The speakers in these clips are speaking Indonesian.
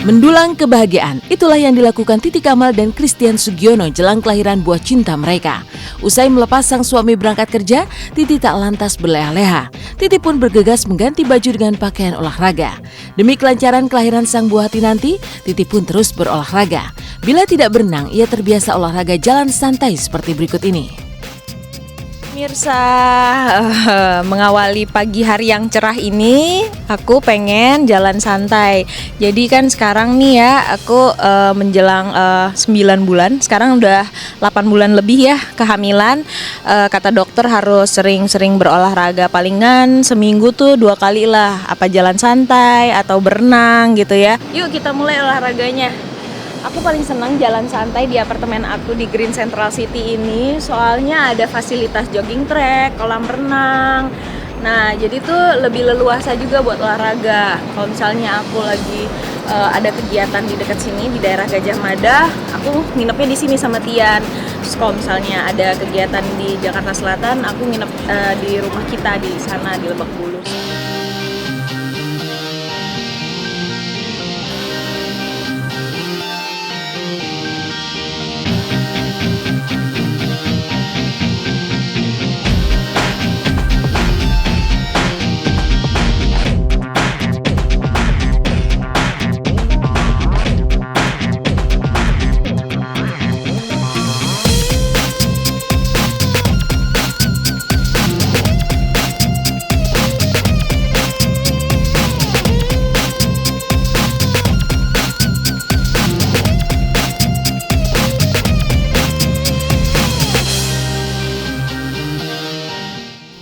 Mendulang kebahagiaan, itulah yang dilakukan Titi Kamal dan Christian Sugiono jelang kelahiran buah cinta mereka. Usai melepas sang suami berangkat kerja, Titi tak lantas berleha-leha. Titi pun bergegas mengganti baju dengan pakaian olahraga. Demi kelancaran kelahiran sang buah hati nanti, Titi pun terus berolahraga. Bila tidak berenang, ia terbiasa olahraga jalan santai seperti berikut ini. Mirsa, mengawali pagi hari yang cerah ini, aku pengen jalan santai. Jadi kan sekarang nih ya, aku menjelang 9 bulan, sekarang udah 8 bulan lebih ya kehamilan. Kata dokter harus sering-sering berolahraga, palingan seminggu tuh 2 kali lah, apa jalan santai atau berenang gitu ya. Yuk kita mulai olahraganya. Aku paling senang jalan santai di apartemen aku di Green Central City ini, soalnya ada fasilitas jogging track, kolam renang. Nah, jadi tuh lebih leluasa juga buat olahraga. Kalau misalnya aku lagi ada kegiatan di dekat sini di daerah Gajah Mada, aku nginepnya di sini sama Tian. Terus kalau misalnya ada kegiatan di Jakarta Selatan, aku nginep di rumah kita di sana di Lebak Bulus.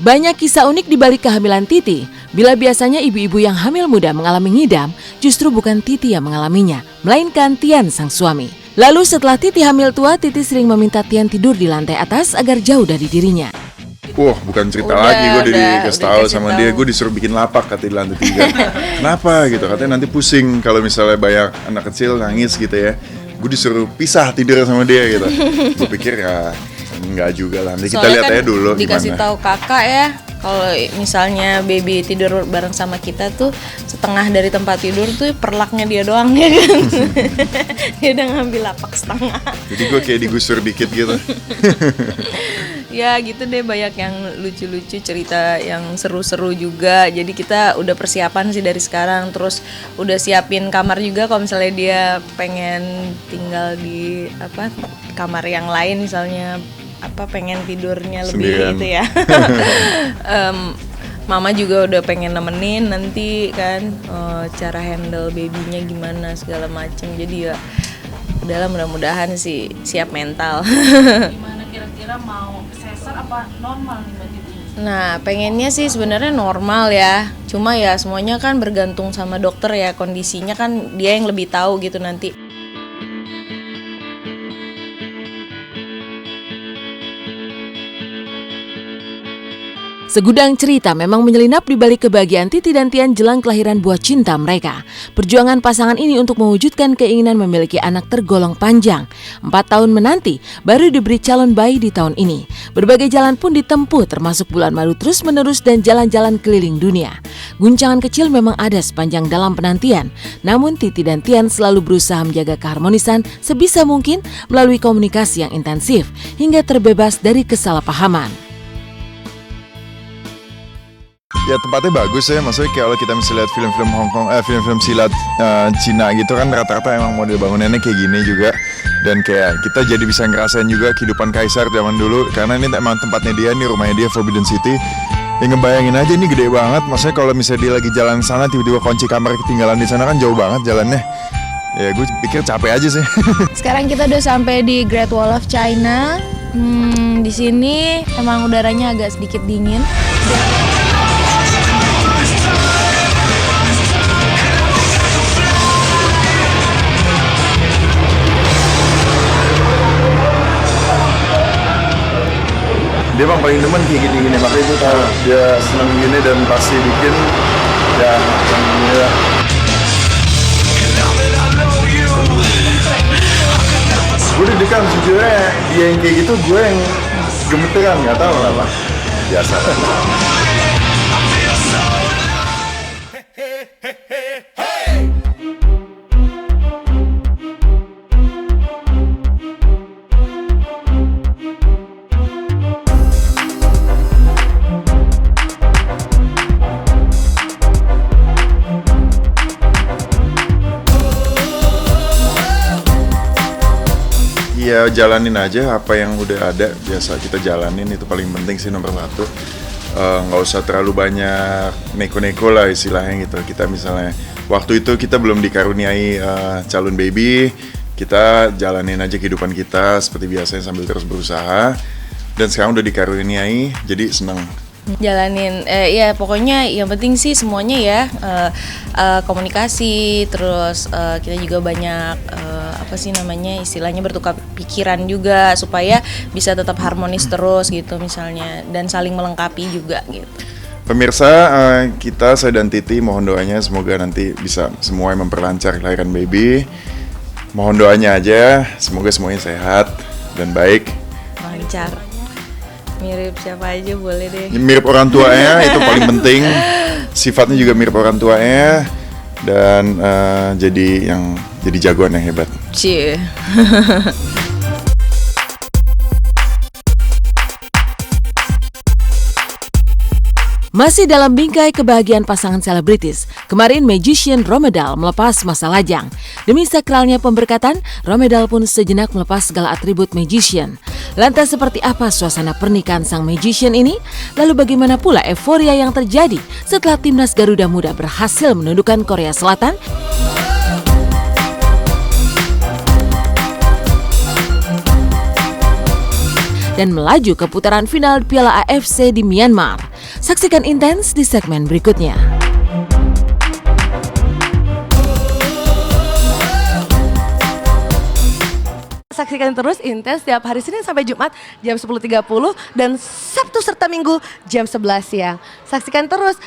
Banyak kisah unik di balik kehamilan Titi. Bila biasanya ibu-ibu yang hamil muda mengalami ngidam, justru bukan Titi yang mengalaminya, melainkan Tian sang suami. Lalu setelah Titi hamil tua, Titi sering meminta Tian tidur di lantai atas agar jauh dari dirinya. Wah, bukan cerita lagi, gue udah dikasih tahu sama dia, gue disuruh bikin lapak kata di lantai 3. Kenapa gitu, katanya nanti pusing kalau misalnya banyak anak kecil nangis gitu ya. Gue disuruh pisah tidur sama dia gitu. Gue pikir ya enggak juga lah, nanti kita lihat aja dulu dikasih gimana. tahu kakak ya, kalau misalnya baby tidur bareng sama kita tuh setengah dari tempat tidur tuh perlaknya dia doang ya kan. Dia udah ngambil lapak setengah. Jadi gue kayak digusur dikit gitu. Ya gitu deh, banyak yang lucu-lucu, cerita yang seru-seru juga. Jadi kita udah persiapan sih dari sekarang. Terus udah siapin kamar juga kalau misalnya dia pengen tinggal di kamar yang lain, misalnya pengen tidurnya lebih sendirian gitu ya. Mama juga udah pengen nemenin nanti kan, cara handle babynya gimana segala macem. Jadi ya udahlah, mudah-mudahan sih siap mental. Gimana kira-kira mau sesar apa normal nih Mbak Titi? Nah, pengennya sih sebenarnya normal ya. Cuma ya semuanya kan bergantung sama dokter ya, kondisinya kan dia yang lebih tahu gitu nanti. Segudang cerita memang menyelinap di balik kebahagiaan Titi dan Tian jelang kelahiran buah cinta mereka. Perjuangan pasangan ini untuk mewujudkan keinginan memiliki anak tergolong panjang. 4 tahun menanti, baru diberi calon bayi di tahun ini. Berbagai jalan pun ditempuh, termasuk bulan madu terus-menerus dan jalan-jalan keliling dunia. Guncangan kecil memang ada sepanjang dalam penantian. Namun Titi dan Tian selalu berusaha menjaga keharmonisan sebisa mungkin melalui komunikasi yang intensif hingga terbebas dari kesalahpahaman. Ya tempatnya bagus ya, maksudnya kalau kita misalnya lihat film-film Hongkong, film-film silat Cina gitu kan rata-rata emang model bangunannya kayak gini juga. Dan kayak kita jadi bisa ngerasain juga kehidupan kaisar zaman dulu, karena ini emang tempatnya dia, nih rumahnya dia, Forbidden City. Ya ngebayangin aja ini gede banget, maksudnya kalau misalnya dia lagi jalan sana tiba-tiba kunci kamar ketinggalan di sana kan jauh banget jalannya. Ya gue pikir capek aja sih. Sekarang kita udah sampai di Great Wall of China. Di sini emang udaranya agak sedikit dingin. Dia emang paling demen kayak gini-gini, makanya itu tahu dia seneng gini dan pasti bikin ya ya. Gue deg-degan sejujurnya, dia yang kayak gitu gue yang gemeteran, nggak tahu kenapa, biasa. Ya jalanin aja apa yang udah ada, biasa kita jalanin, itu paling penting sih nomor satu. Nggak usah terlalu banyak neko-neko lah istilahnya gitu. Kita misalnya waktu itu kita belum dikaruniai calon baby, kita jalanin aja kehidupan kita seperti biasanya sambil terus berusaha. Dan sekarang udah dikaruniai, jadi seneng. Jalanin ya pokoknya yang penting sih semuanya ya komunikasi, terus kita juga banyak apa sih namanya istilahnya bertukar pikiran juga supaya bisa tetap harmonis terus gitu misalnya, dan saling melengkapi juga gitu. Pemirsa, saya dan Titi mohon doanya semoga nanti bisa semua yang memperlancar kelahiran baby. Mohon doanya aja, semoga semuanya sehat dan baik. Lancar. Mirip siapa aja boleh deh. Mirip orang tuanya itu paling penting. Sifatnya juga mirip orang tuanya dan jadi jagoan yang hebat. Cie. Masih dalam bingkai kebahagiaan pasangan selebritis, kemarin magician Romedal melepas masa lajang. Demi sakralnya pemberkatan, Romedal pun sejenak melepas segala atribut magician. Lantas seperti apa suasana pernikahan sang magician ini? Lalu bagaimana pula euforia yang terjadi setelah timnas Garuda Muda berhasil menundukkan Korea Selatan? Dan melaju ke putaran final Piala AFC di Myanmar. Saksikan intens di segmen berikutnya. Saksikan terus Intens setiap hari Senin sampai Jumat jam 10.30 dan Sabtu serta Minggu jam 11 siang. Saksikan terus